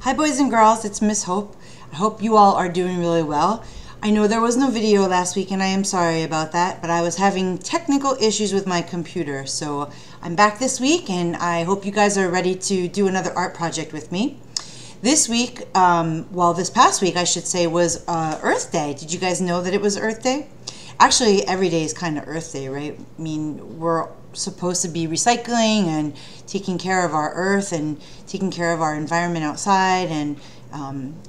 Hi boys and girls, it's Miss Hope. I hope you all are doing really well. I know there was no video last week and I am sorry about that, but I was having technical issues with my computer. So I'm back this week and I hope you guys are ready to do another art project with me. This week, this past week I should say, was Earth Day. Did you guys know that it was Earth Day? Actually, every day is kind of Earth Day, right? I mean, we're supposed to be recycling and taking care of our earth and taking care of our environment outside and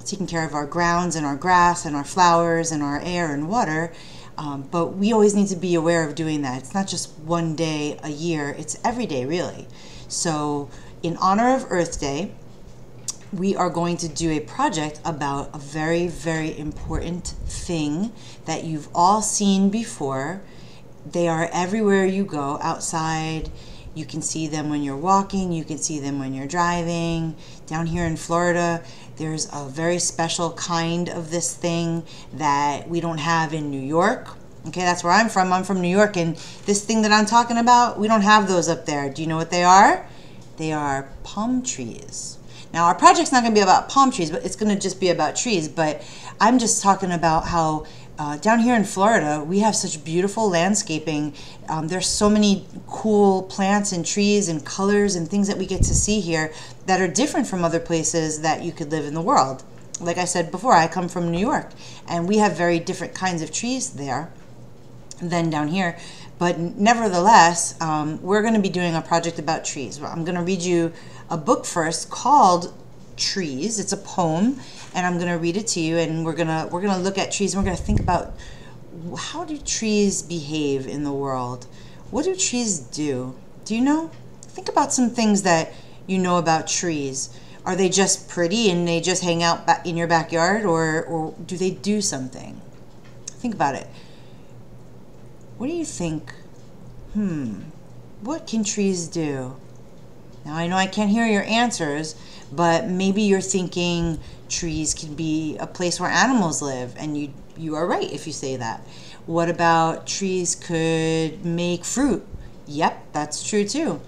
taking care of our grounds and our grass and our flowers and our air and water. But we always need to be aware of doing that. It's not just one day a year, it's every day really. So in honor of Earth Day, we are going to do a project about a very, very important thing that you've all seen before. They are everywhere you go outside. You can see them when you're walking, you can see them when you're driving. Down here in Florida, there's a very special kind of this thing that we don't have in New York. Okay, that's where I'm from. I'm from New York, and this thing that I'm talking about, we don't have those up there. Do you know what they are? They are palm trees. Now, our project's not going to be about palm trees, but it's going to just be about trees. But I'm just talking about how down here in Florida, we have such beautiful landscaping. There's so many cool plants and trees and colors and things that we get to see here that are different from other places that you could live in the world. Like I said before, I come from New York, and we have very different kinds of trees there than down here. But nevertheless, we're going to be doing a project about trees. I'm going to read you a book first called Trees. It's a poem, and I'm going to read it to you, and we're going to look at trees, and we're going to think about how do trees behave in the world? What do trees do? Do you know? Think about some things that you know about trees. Are they just pretty and they just hang out in your backyard, or do they do something? Think about it. What do you think? What can trees do? Now, I know I can't hear your answers, but maybe you're thinking trees can be a place where animals live, and you are right if you say that. What about trees could make fruit? Yep, that's true too.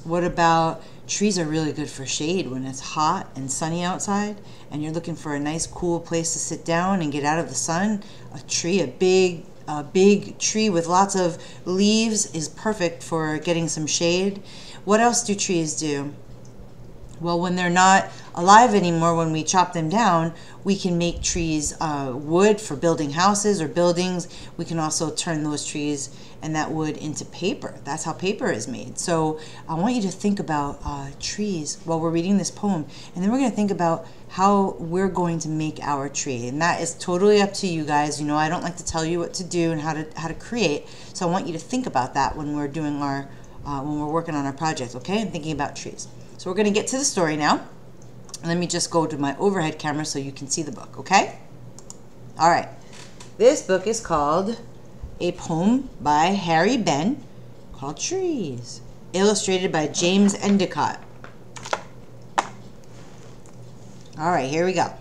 What about trees are really good for shade when it's hot and sunny outside, and you're looking for a nice cool place to sit down and get out of the sun? A big tree with lots of leaves is perfect for getting some shade. What else do trees do? Well, when they're not alive anymore, when we chop them down, we can make trees wood for building houses or buildings. We can also turn those trees and that wood into paper. That's how paper is made. So I want you to think about trees while we're reading this poem, and then we're going to think about how we're going to make our tree. And that is totally up to you guys. You know, I don't like to tell you what to do and how to create. So I want you to think about that when we're doing our when we're working on our project, okay? And thinking about trees. So we're going to get to the story now. Let me just go to my overhead camera so you can see the book, okay? All right. This book is called A Poem by Harry Benn called Trees, illustrated by James Endicott. All right, here we go.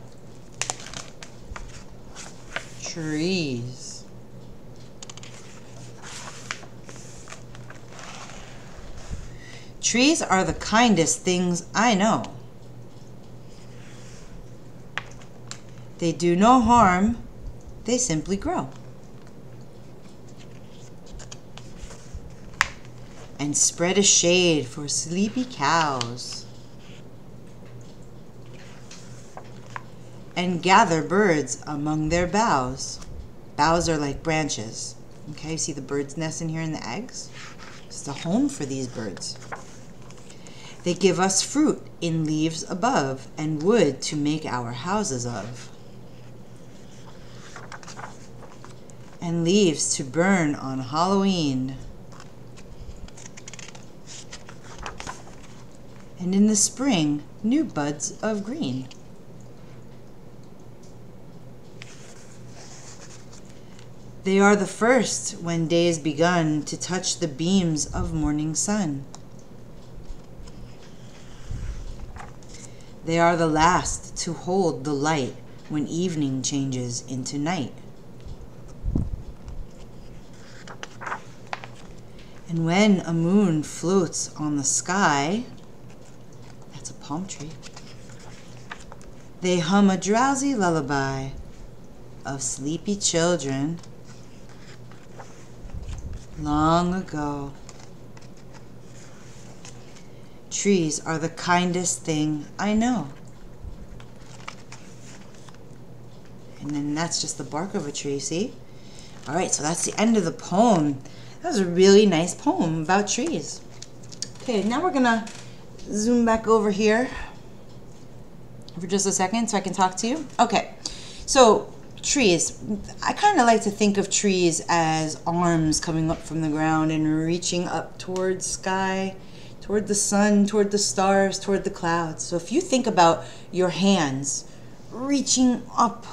Trees. Trees are the kindest things I know. They do no harm, they simply grow and spread a shade for sleepy cows and gather birds among their boughs. Boughs are like branches. Okay, you see the bird's nest in here and the eggs? It's a home for these birds. They give us fruit in leaves above and wood to make our houses of, and leaves to burn on Halloween. And in the spring, new buds of green. They are the first when day is begun to touch the beams of morning sun. They are the last to hold the light when evening changes into night. And when a moon floats on the sky, that's a palm tree, They hum a drowsy lullaby of sleepy children long ago. Trees are the kindest thing I know. And then that's just the bark of a tree, see? All right, so that's the end of the poem. That was a really nice poem about trees. Okay, now we're gonna zoom back over here for just a second so I can talk to you. Okay, so trees. I kind of like to think of trees as arms coming up from the ground and reaching up towards sky, toward the sun, toward the stars, toward the clouds. So if you think about your hands reaching up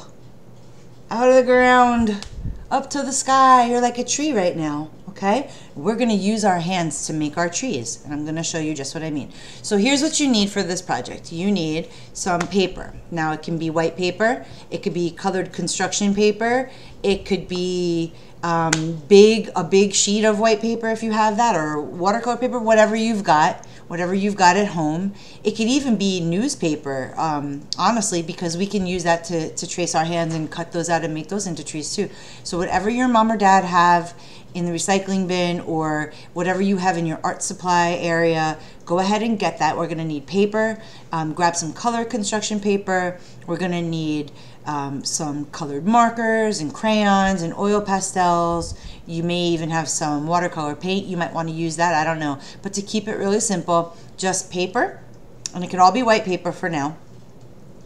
out of the ground, up to the sky, you're like a tree right now, okay? We're gonna use our hands to make our trees, and I'm gonna show you just what I mean. So here's what you need for this project. You need some paper. Now it can be white paper, it could be colored construction paper, it could be a big sheet of white paper if you have that, or watercolor paper, whatever you've got at home. It could even be newspaper, honestly, because we can use that to trace our hands and cut those out and make those into trees too. So whatever your mom or dad have in the recycling bin, or whatever you have in your art supply area, go ahead and get that. We're gonna need paper, grab some color construction paper. We're gonna need some colored markers and crayons and oil pastels. You may even have some watercolor paint. You might want to use that, I don't know. But to keep it really simple, just paper, and it can all be white paper for now,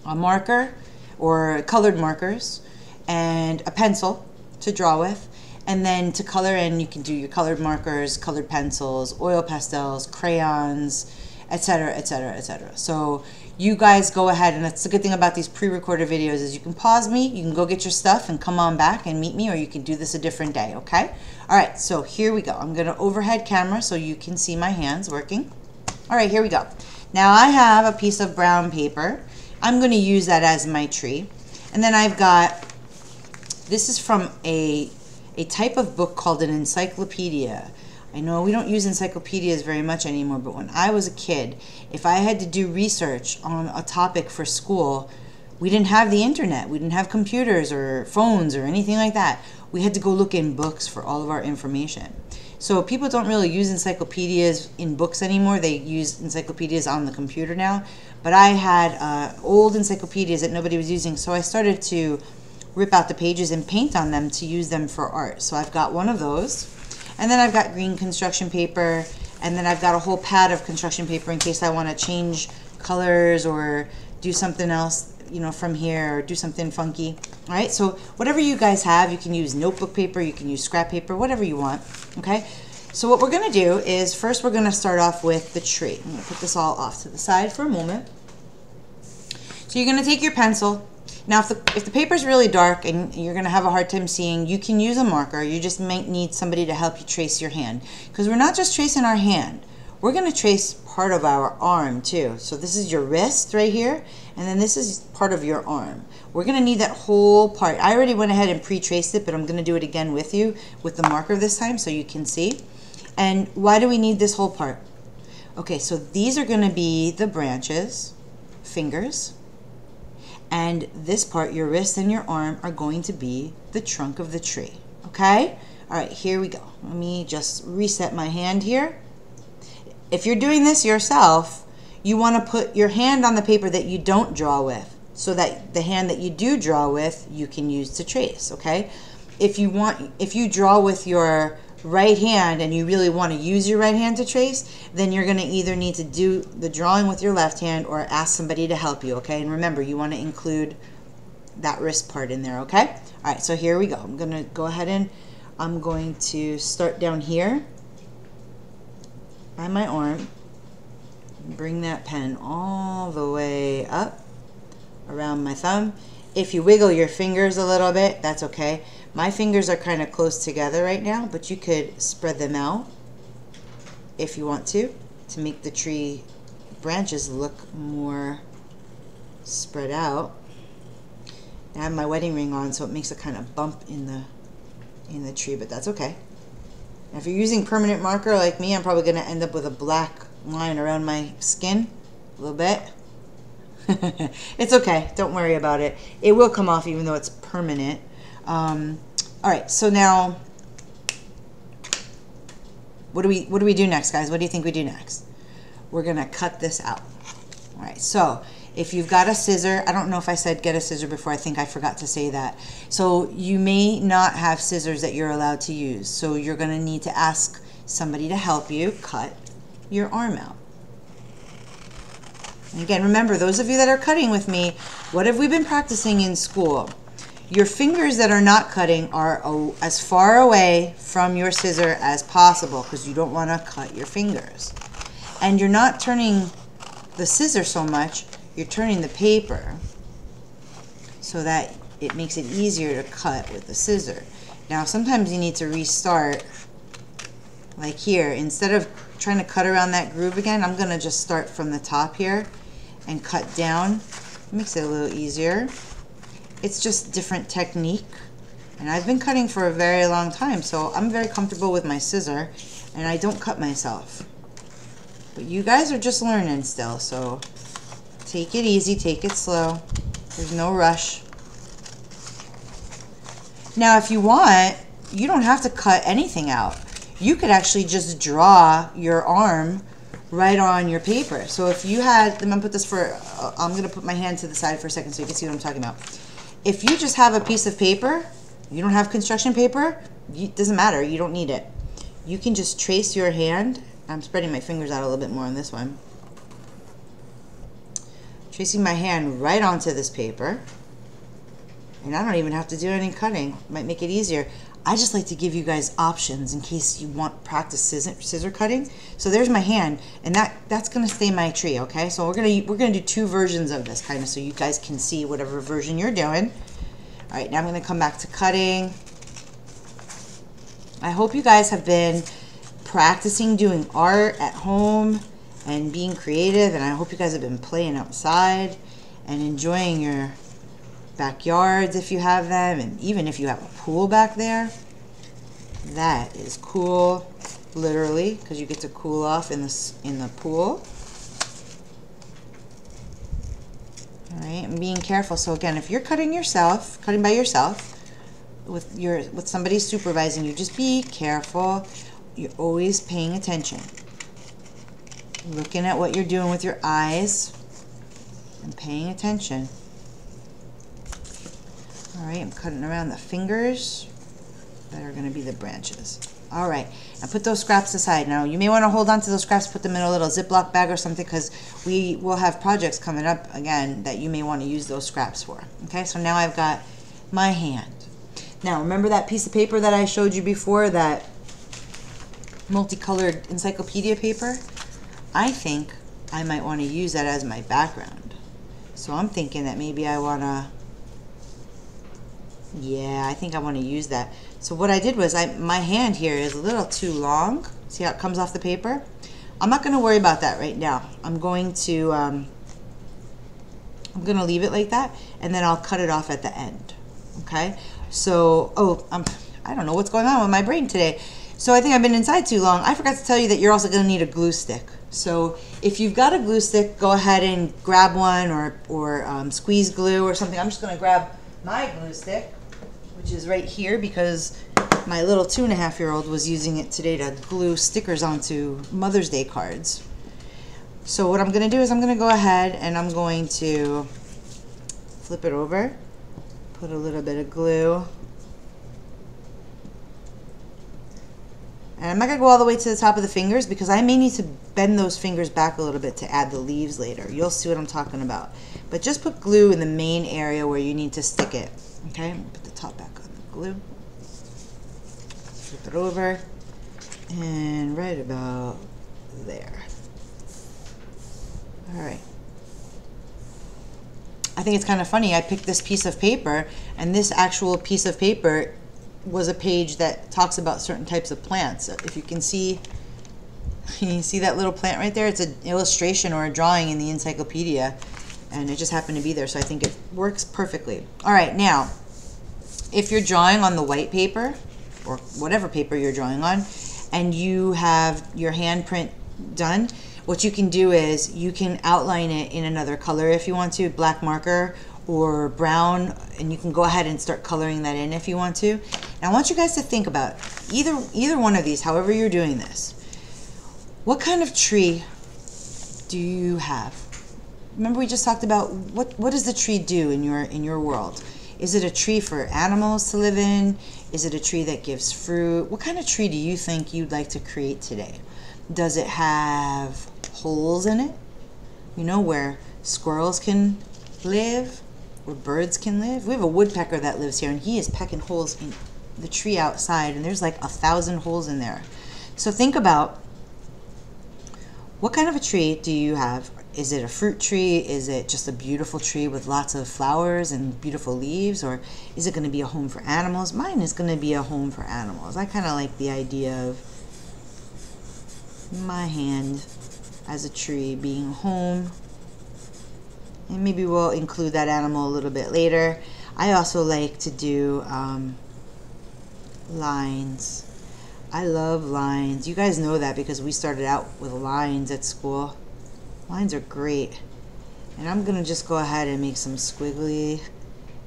a marker or colored markers, and a pencil to draw with. And then to color in, you can do your colored markers, colored pencils, oil pastels, crayons, etc., etc., etc. So you guys go ahead, and that's the good thing about these pre-recorded videos is you can pause me, you can go get your stuff and come on back and meet me, or you can do this a different day, okay? All right, so here we go. I'm gonna overhead camera so you can see my hands working. All right, here we go. Now I have a piece of brown paper. I'm gonna use that as my tree. And then I've got, this is from a type of book called an encyclopedia. I know we don't use encyclopedias very much anymore, but when I was a kid, if I had to do research on a topic for school, we didn't have the internet. We didn't have computers or phones or anything like that. We had to go look in books for all of our information. So people don't really use encyclopedias in books anymore. They use encyclopedias on the computer now. But I had old encyclopedias that nobody was using, so I started to rip out the pages and paint on them to use them for art. So I've got one of those. And then I've got green construction paper, and then I've got a whole pad of construction paper in case I want to change colors or do something else, you know, from here, or do something funky. All right, so whatever you guys have, you can use notebook paper, you can use scrap paper, whatever you want, okay? So what we're gonna do is, first we're gonna start off with the tree. I'm gonna put this all off to the side for a moment. So you're gonna take your pencil. Now, if the paper's really dark and you're going to have a hard time seeing, you can use a marker. You just might need somebody to help you trace your hand. Because we're not just tracing our hand. We're going to trace part of our arm, too. So this is your wrist right here, and then this is part of your arm. We're going to need that whole part. I already went ahead and pre-traced it, but I'm going to do it again with you with the marker this time so you can see. And why do we need this whole part? Okay, so these are going to be the branches, fingers. And this part, your wrist and your arm, are going to be the trunk of the tree, okay? All right, here we go. Let me just reset my hand here. If you're doing this yourself, you want to put your hand on the paper that you don't draw with, so that the hand that you do draw with, you can use to trace, okay? If you draw with your right hand and you really want to use your right hand to trace, then you're going to either need to do the drawing with your left hand or ask somebody to help you, okay? And remember, you want to include that wrist part in there, okay? All right, so here we go. I'm going to go ahead and I'm going to start down here by my arm, bring that pen all the way up around my thumb. If you wiggle your fingers a little bit, that's okay. My fingers are kind of close together right now, but you could spread them out if you want to make the tree branches look more spread out. I have my wedding ring on, so it makes a kind of bump in the tree, but that's okay. Now, if you're using permanent marker like me, I'm probably going to end up with a black line around my skin a little bit. It's okay. Don't worry about it. It will come off even though it's permanent. All right, so now what do we do next, guys? What do you think we do next? We're gonna cut this out. All right, so if you've got a scissor, I don't know if I said get a scissor before, I think I forgot to say that. So you may not have scissors that you're allowed to use. So you're gonna need to ask somebody to help you cut your arm out. And again, remember, those of you that are cutting with me, what have we been practicing in school? Your fingers that are not cutting are as far away from your scissor as possible because you don't want to cut your fingers. And you're not turning the scissor so much, you're turning the paper so that it makes it easier to cut with the scissor. Now, sometimes you need to restart, like here. Instead of trying to cut around that groove again, I'm going to just start from the top here and cut down. It makes it a little easier. It's just different technique, and I've been cutting for a very long time, so I'm very comfortable with my scissor, and I don't cut myself. But you guys are just learning still, so take it easy, take it slow. There's no rush. Now, if you want, you don't have to cut anything out. You could actually just draw your arm right on your paper. So if you had, I'm gonna put this for, I'm gonna put my hand to the side for a second so you can see what I'm talking about. If you just have a piece of paper, you don't have construction paper, it doesn't matter, you don't need it. You can just trace your hand. I'm spreading my fingers out a little bit more on this one. Tracing my hand right onto this paper. And I don't even have to do any cutting. Might make it easier. I just like to give you guys options in case you want practice scissor cutting. So there's my hand, and that's gonna stay my tree, okay? So we're gonna do two versions of this, kind of, so you guys can see whatever version you're doing. All right, now I'm gonna come back to cutting. I hope you guys have been practicing doing art at home and being creative, and I hope you guys have been playing outside and enjoying your backyards if you have them, and even if you have a pool back there. That is cool, literally, because you get to cool off in the pool. All right, and being careful. So again, if you're cutting by yourself, with somebody supervising you, just be careful. You're always paying attention, looking at what you're doing with your eyes and paying attention. All right, I'm cutting around the fingers that are going to be the branches. All right, now put those scraps aside. Now, you may want to hold on to those scraps, put them in a little Ziploc bag or something, because we will have projects coming up again that you may want to use those scraps for. Okay, so now I've got my hand. Now, remember that piece of paper that I showed you before, that multicolored encyclopedia paper? I think I might want to use that as my background. So I'm thinking that maybe I want to, yeah, I think I want to use that. So what I did was, my hand here is a little too long. See how it comes off the paper? I'm not going to worry about that right now. I'm going to leave it like that, and then I'll cut it off at the end. Okay? So, I don't know what's going on with my brain today. So I think I've been inside too long. I forgot to tell you that you're also going to need a glue stick. So if you've got a glue stick, go ahead and grab one, or squeeze glue or something. I'm just going to grab my glue stick, which is right here, because my little 2.5-year-old was using it today to glue stickers onto Mother's Day cards. So what I'm going to do is I'm going to go ahead and I'm going to flip it over, put a little bit of glue, and I'm not going to go all the way to the top of the fingers because I may need to bend those fingers back a little bit to add the leaves later. You'll see what I'm talking about. But just put glue in the main area where you need to stick it. Okay, put the top back on the glue. Flip it over, and right about there. All right. I think it's kind of funny. I picked this piece of paper, and this actual piece of paper was a page that talks about certain types of plants. If you can see, you see that little plant right there? It's an illustration or a drawing in the encyclopedia, and it just happened to be there, so I think it works perfectly. All right, now, if you're drawing on the white paper, or whatever paper you're drawing on, and you have your handprint done, what you can do is you can outline it in another color if you want to, black marker or brown, and you can go ahead and start coloring that in if you want to. And I want you guys to think about either one of these, however you're doing this. What kind of tree do you have? Remember we just talked about what does the tree do in your world? Is it a tree for animals to live in? Is it a tree that gives fruit? What kind of tree do you think you'd like to create today? Does it have holes in it? You know, where squirrels can live, where birds can live? We have a woodpecker that lives here, and he is pecking holes in the tree outside, and there's like 1,000 holes in there. So think about, what kind of a tree do you have? Is it a fruit tree? Is it just a beautiful tree with lots of flowers and beautiful leaves? Or is it going to be a home for animals? Mine is going to be a home for animals. I kind of like the idea of my hand as a tree being home. And maybe we'll include that animal a little bit later. I also like to do lines. I love lines. You guys know that because we started out with lines at school. Lines are great. And I'm gonna just go ahead and make some squiggly.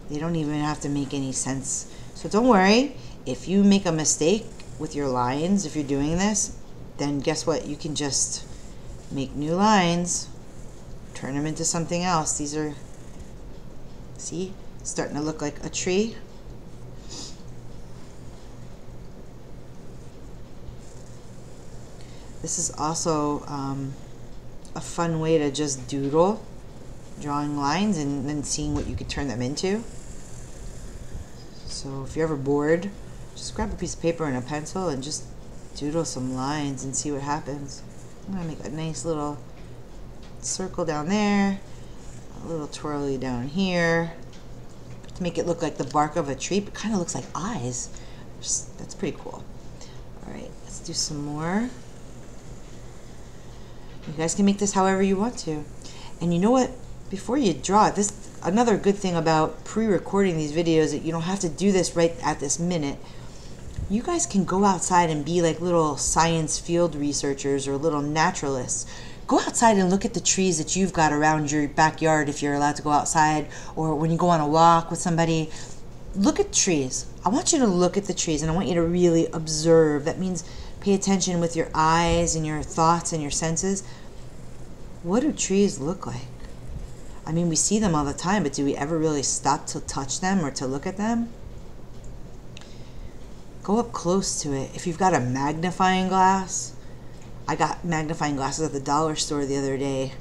They don't even have to make any sense. So don't worry, if you make a mistake with your lines, if you're doing this, then guess what? You can just make new lines, turn them into something else. These are, see, starting to look like a tree. This is also a fun way to just doodle, drawing lines and then seeing what you could turn them into. So if you're ever bored, just grab a piece of paper and a pencil and just doodle some lines and see what happens. I'm gonna make a nice little circle down there, a little twirly down here to make it look like the bark of a tree, but kind of looks like eyes. That's pretty cool. All right, let's do some more. You guys can make this however you want to. And you know what? Before you draw, another good thing about pre-recording these videos, that you don't have to do this right at this minute. You guys can go outside and be like little science field researchers or little naturalists. Go outside and look at the trees that you've got around your backyard if you're allowed to go outside, or when you go on a walk with somebody. Look at trees. I want you to look at the trees, and I want you to really observe. That means pay attention with your eyes and your thoughts and your senses. What do trees look like? I mean, we see them all the time, but do we ever really stop to touch them or to look at them? Go up close to it. If you've got a magnifying glass, I got magnifying glasses at the dollar store the other day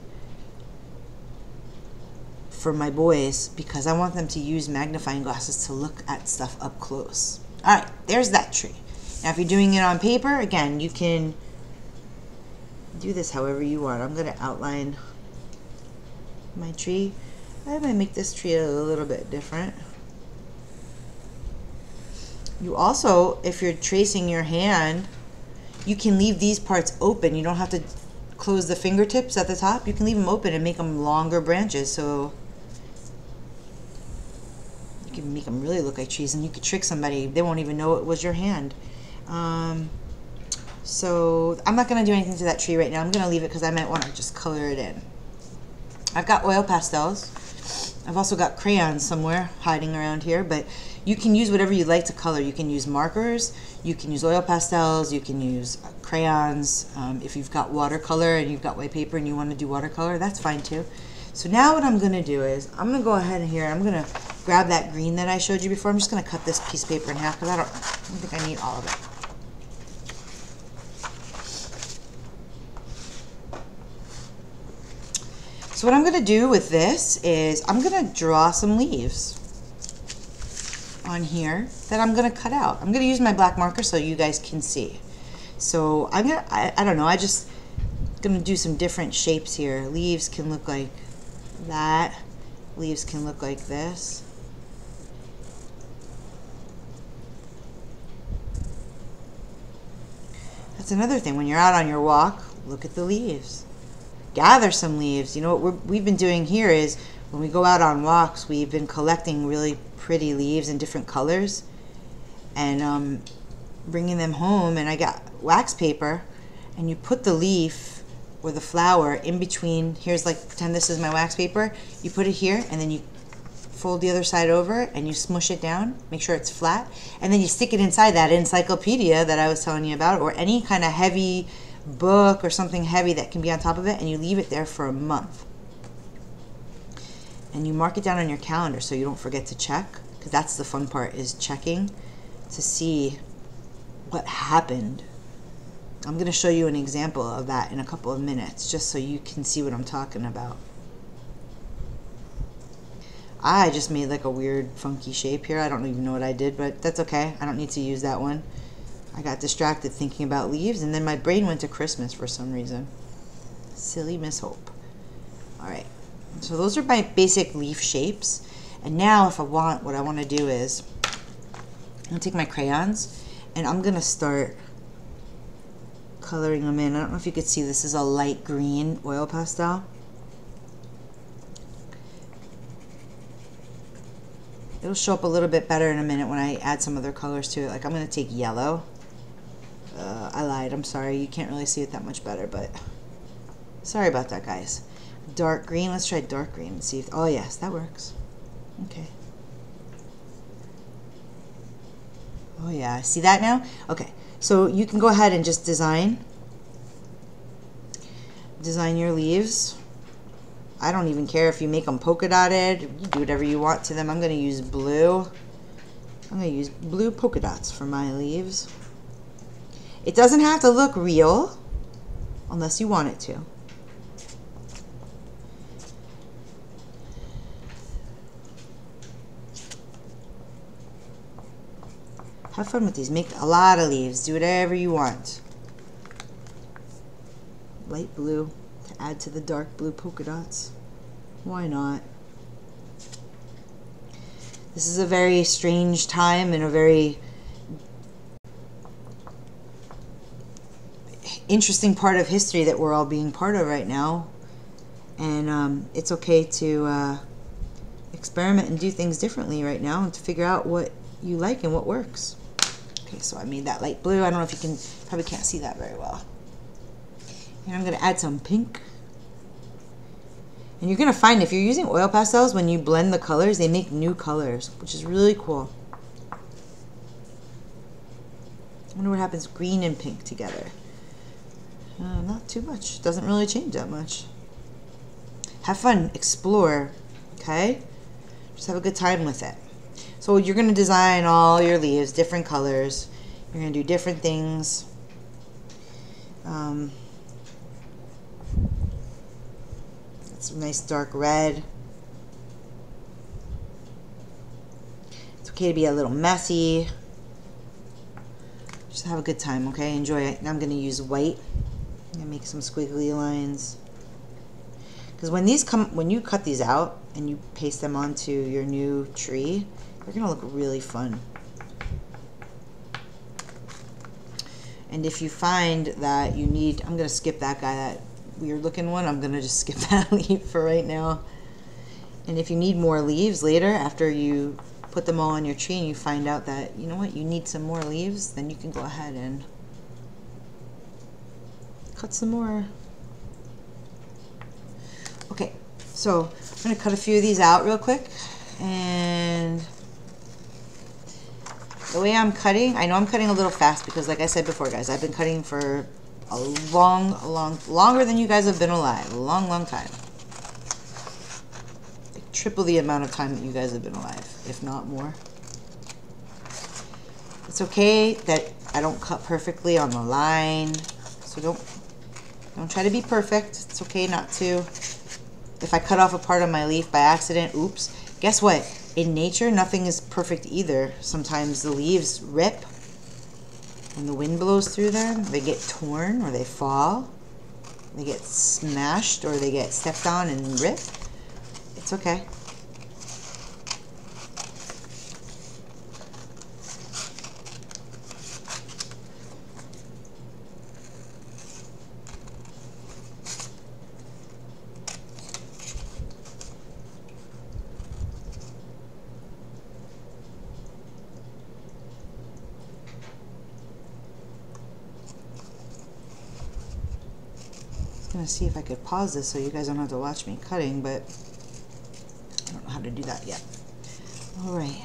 for my boys because I want them to use magnifying glasses to look at stuff up close. All right, there's that tree. Now, if you're doing it on paper, again, you can do this however you want. I'm going to outline my tree. I might make this tree a little bit different. You also, if you're tracing your hand, you can leave these parts open. You don't have to close the fingertips at the top. You can leave them open and make them longer branches. So you can make them really look like trees, and you could trick somebody. They won't even know it was your hand. So I'm not going to do anything to that tree right now. I'm going to leave it because I might want to just color it in. I've got oil pastels. I've also got crayons somewhere hiding around here, but you can use whatever you like to color. You can use markers, you can use oil pastels, you can use crayons. If you've got watercolor and you've got white paper and you want to do watercolor, that's fine too. So now what I'm going to do is I'm going to go ahead and here, I'm going to grab that green that I showed you before. I'm just going to cut this piece of paper in half because I don't think I need all of it. So what I'm going to do with this is I'm going to draw some leaves on here that I'm going to cut out. I'm going to use my black marker so you guys can see. So I don't know, I just going to do some different shapes here. Leaves can look like that. Leaves can look like this. That's another thing. When you're out on your walk, look at the leaves. Gather some leaves. You know what we've been doing here is when we go out on walks, we've been collecting really pretty leaves in different colors and bringing them home. And I got wax paper, and you put the leaf or the flower in between. Here's like, pretend this is my wax paper. You put it here and then you fold the other side over and you smush it down, make sure it's flat, and then you stick it inside that encyclopedia that I was telling you about, or any kind of heavy book or something heavy that can be on top of it, and you leave it there for a month. And you mark it down on your calendar so you don't forget to check, because that's the fun part, is checking to see what happened. I'm going to show you an example of that in a couple of minutes, just so you can see what I'm talking about. I just made like a weird funky shape here. I don't even know what I did, but that's okay. I don't need to use that one. I got distracted thinking about leaves, and then my brain went to Christmas for some reason. Silly Miss Hope. Alright, so those are my basic leaf shapes. And now if I want, what I want to do is, I'm going to take my crayons, and I'm going to start coloring them in. I don't know if you could see, this is a light green oil pastel. It'll show up a little bit better in a minute when I add some other colors to it. Like I'm going to take yellow. I lied, I'm sorry. You can't really see it that much better, but sorry about that, guys. Dark green, let's try dark green and see if, oh yes, that works. Okay. Oh yeah, see that now? Okay, so you can go ahead and just design your leaves. I don't even care if you make them polka dotted. You do whatever you want to them. I'm going to use blue. I'm going to use blue polka dots for my leaves. It doesn't have to look real unless you want it to. Have fun with these. Make a lot of leaves. Do whatever you want. Light blue to add to the dark blue polka dots. Why not? This is a very strange time and a very interesting part of history that we're all being part of right now. And it's okay to experiment and do things differently right now and to figure out what you like and what works. Okay, so I made that light blue. I don't know if you can, probably can't see that very well. And I'm going to add some pink. And you're going to find if you're using oil pastels, when you blend the colors, they make new colors, which is really cool. I wonder what happens green and pink together. Not too much. Doesn't really change that much. Have fun. Explore. Okay? Just have a good time with it. So you're going to design all your leaves, different colors. You're going to do different things. It's a nice dark red. It's okay to be a little messy. Just have a good time, okay? Enjoy it. Now I'm going to use white and make some squiggly lines. Because when you cut these out and you paste them onto your new tree, they're going to look really fun. And if you find that you need, I'm going to skip that guy, that weird looking one. I'm going to just skip that leaf for right now. And if you need more leaves later, after you put them all on your tree and you find out that, you know what, you need some more leaves, then you can go ahead and cut some more. Okay, so I'm going to cut a few of these out real quick. And the way I'm cutting, I know I'm cutting a little fast because like I said before, guys, I've been cutting for a longer than you guys have been alive. A long time. Like triple the amount of time that you guys have been alive, if not more. It's okay that I don't cut perfectly on the line. So don't try to be perfect. It's okay not to. If I cut off a part of my leaf by accident, oops. Guess what? In nature, nothing is perfect either. Sometimes the leaves rip. When the wind blows through them, they get torn or they fall. They get smashed or they get stepped on and ripped. It's okay. I'm gonna see if I could pause this so you guys don't have to watch me cutting, but I don't know how to do that yet. All right.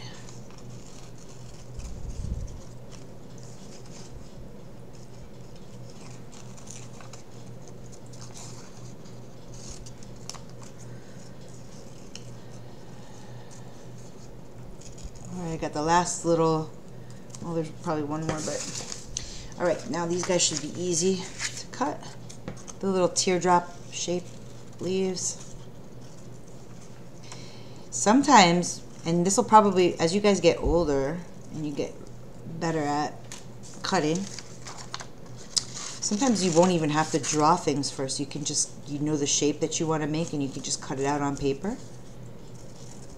All right, I got the last little, well, there's probably one more, but all right, now these guys should be easy to cut. The little teardrop shape leaves. Sometimes, and this will probably, as you guys get older and you get better at cutting, sometimes you won't even have to draw things first. You can just, you know the shape that you want to make and you can just cut it out on paper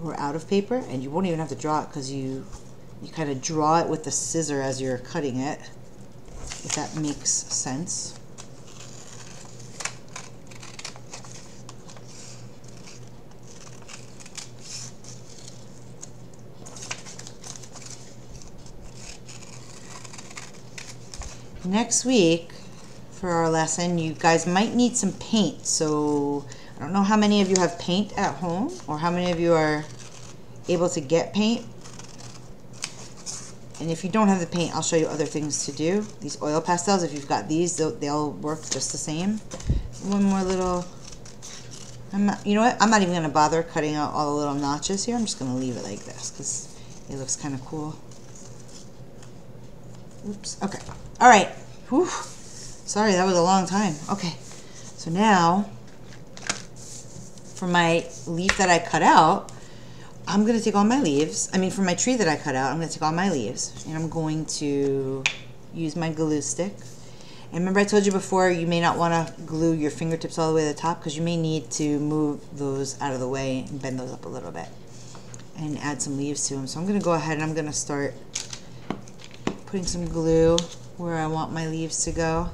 or out of paper, and you won't even have to draw it because you kind of draw it with the scissor as you're cutting it, if that makes sense. Next week for our lesson, you guys might need some paint. So I don't know how many of you have paint at home or how many of you are able to get paint. And if you don't have the paint, I'll show you other things to do. These oil pastels, if you've got these, they'll work just the same. One more little, you know what? I'm not even going to bother cutting out all the little notches here. I'm just going to leave it like this because it looks kind of cool. Oops. Okay. All right. Whew. Sorry, that was a long time. Okay. So now, for my leaf that I cut out, I'm going to take all my leaves. I mean, for my tree that I cut out, I'm going to take all my leaves, and I'm going to use my glue stick. And remember I told you before, you may not want to glue your fingertips all the way to the top because you may need to move those out of the way and bend those up a little bit and add some leaves to them. So I'm going to go ahead and I'm going to start putting some glue where I want my leaves to go.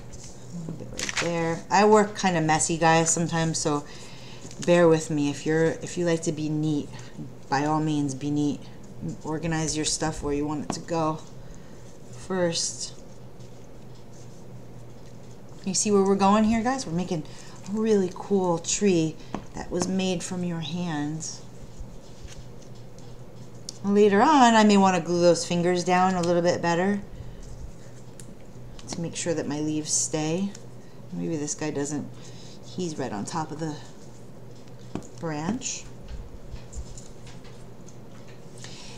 A little bit right there. I work kind of messy, guys, sometimes, so bear with me. If you like to be neat, by all means be neat. Organize your stuff where you want it to go first. You see where we're going here, guys? We're making a really cool tree that was made from your hands. Later on, I may want to glue those fingers down a little bit better to make sure that my leaves stay. Maybe this guy doesn't, he's right on top of the branch.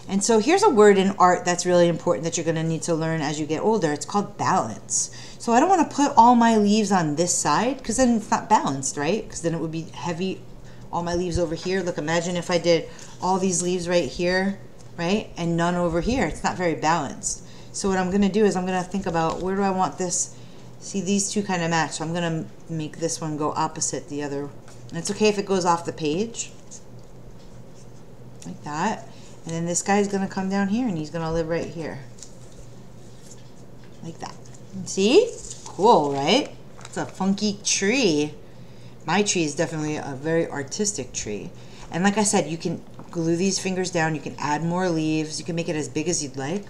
And so here's a word in art that's really important that you're going to need to learn as you get older. It's called balance. So I don't want to put all my leaves on this side because then it's not balanced, right? Because then it would be heavy, all my leaves over here. Look, imagine if I did all these leaves right here, right? And none over here. It's not very balanced. So what I'm going to do is I'm going to think about where do I want this. See, these two kind of match. So I'm going to make this one go opposite the other. And it's okay if it goes off the page. Like that. And then this guy's going to come down here and he's going to live right here. Like that. See? Cool, right? It's a funky tree. My tree is definitely a very artistic tree. And like I said, you can glue these fingers down. You can add more leaves. You can make it as big as you'd like.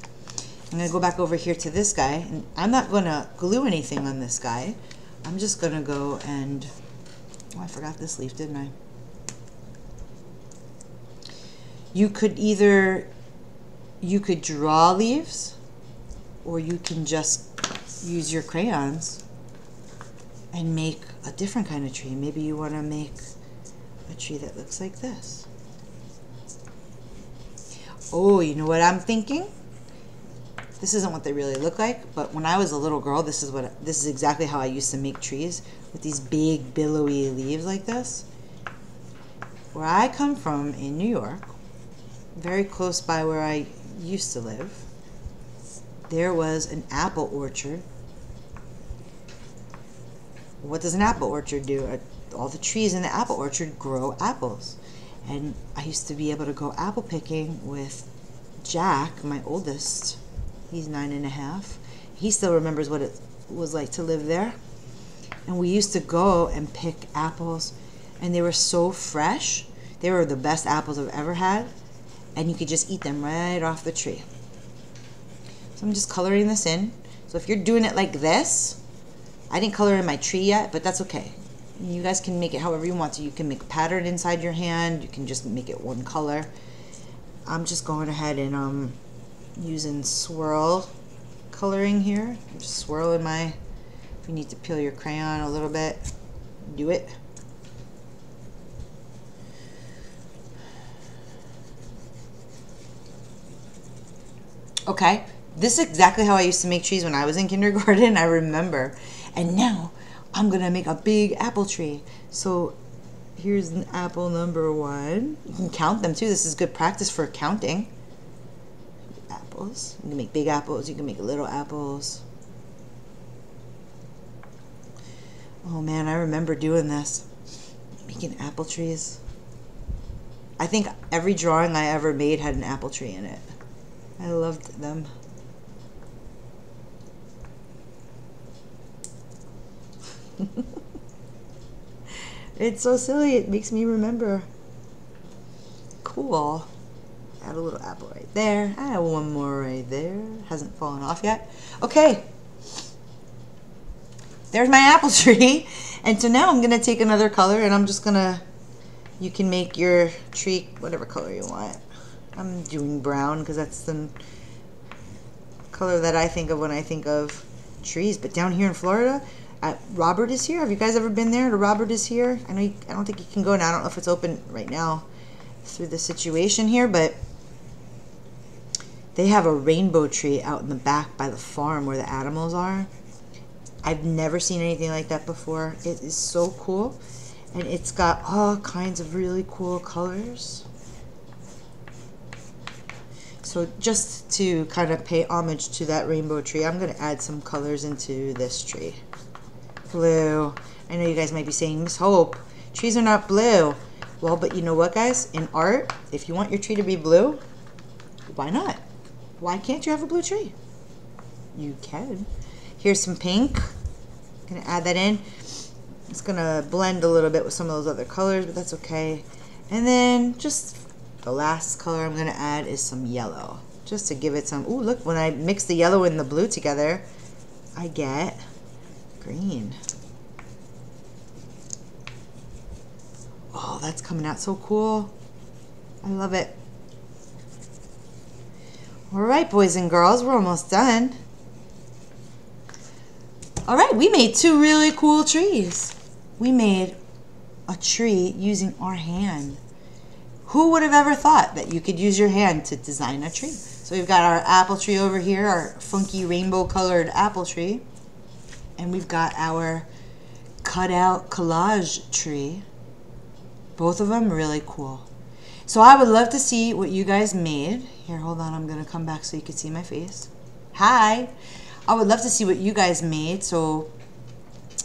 I'm going to go back over here to this guy. And I'm not going to glue anything on this guy. I'm just going to go and... Oh, I forgot this leaf, didn't I? You could draw leaves, or you can just use your crayons and make a different kind of tree. Maybe you want to make a tree that looks like this. Oh, you know what I'm thinking? This isn't what they really look like, but when I was a little girl, this is exactly how I used to make trees, with these big billowy leaves like this. Where I come from in New York, very close by where I used to live, there was an apple orchard. What does an apple orchard do? All the trees in the apple orchard grow apples. And I used to be able to go apple picking with Jack, my oldest. He's 9.5. He still remembers what it was like to live there. And we used to go and pick apples, and they were so fresh. They were the best apples I've ever had, and you could just eat them right off the tree. So I'm just coloring this in. So if you're doing it like this, I didn't color in my tree yet, but that's okay. You guys can make it however you want to. You can make a pattern inside your hand. You can just make it one color. I'm just going ahead and using swirl coloring here. I'm just swirling my, if you need to peel your crayon a little bit, do it. Okay, this is exactly how I used to make trees when I was in kindergarten, I remember. And now I'm gonna make a big apple tree. So here's an apple number 1. You can count them too. This is good practice for counting. Apples. You can make big apples, you can make little apples. Oh man, I remember doing this. Making apple trees. I think every drawing I ever made had an apple tree in it. I loved them. It's so silly, it makes me remember. Cool. Add a little apple right there. I have one more right there. Hasn't fallen off yet. Okay. There's my apple tree. And so now I'm going to take another color and I'm just going to, you can make your tree whatever color you want. I'm doing brown because that's the color that I think of when I think of trees. But down here in Florida, at Robert is Here. Have you guys ever been there to Robert is Here? I know I don't think you can go now. I don't know if it's open right now through the situation here, but they have a rainbow tree out in the back by the farm where the animals are. I've never seen anything like that before. It is so cool, and it's got all kinds of really cool colors. So just to kind of pay homage to that rainbow tree, I'm going to add some colors into this tree. Blue. I know you guys might be saying, Miss Hope, trees are not blue. Well, but you know what, guys? In art, if you want your tree to be blue, why not? Why can't you have a blue tree? You can. Here's some pink. I'm going to add that in. It's going to blend a little bit with some of those other colors, but that's okay. And then just the last color I'm going to add is some yellow, just to give it some, ooh, look, when I mix the yellow and the blue together, I get green. Oh, that's coming out so cool. I love it. All right, boys and girls, we're almost done. All right, we made 2 really cool trees. We made a tree using our hand. Who would have ever thought that you could use your hand to design a tree? So we've got our apple tree over here, our funky rainbow colored apple tree. And we've got our cut out collage tree. Both of them really cool. So I would love to see what you guys made. Here, hold on, I'm gonna come back so you can see my face. Hi. I would love to see what you guys made. So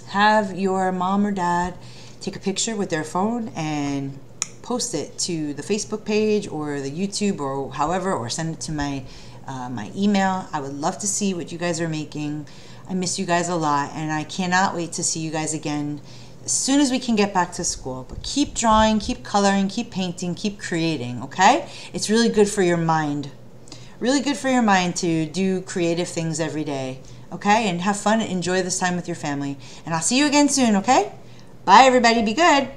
have your mom or dad take a picture with their phone and post it to the Facebook page or the YouTube or however, or send it to my my email. I would love to see what you guys are making. I miss you guys a lot, and I cannot wait to see you guys again as soon as we can get back to school. But keep drawing, keep coloring, keep painting, keep creating, okay? It's really good for your mind. Really good for your mind to do creative things every day, okay? And have fun and enjoy this time with your family. And I'll see you again soon, okay? Bye, everybody. Be good.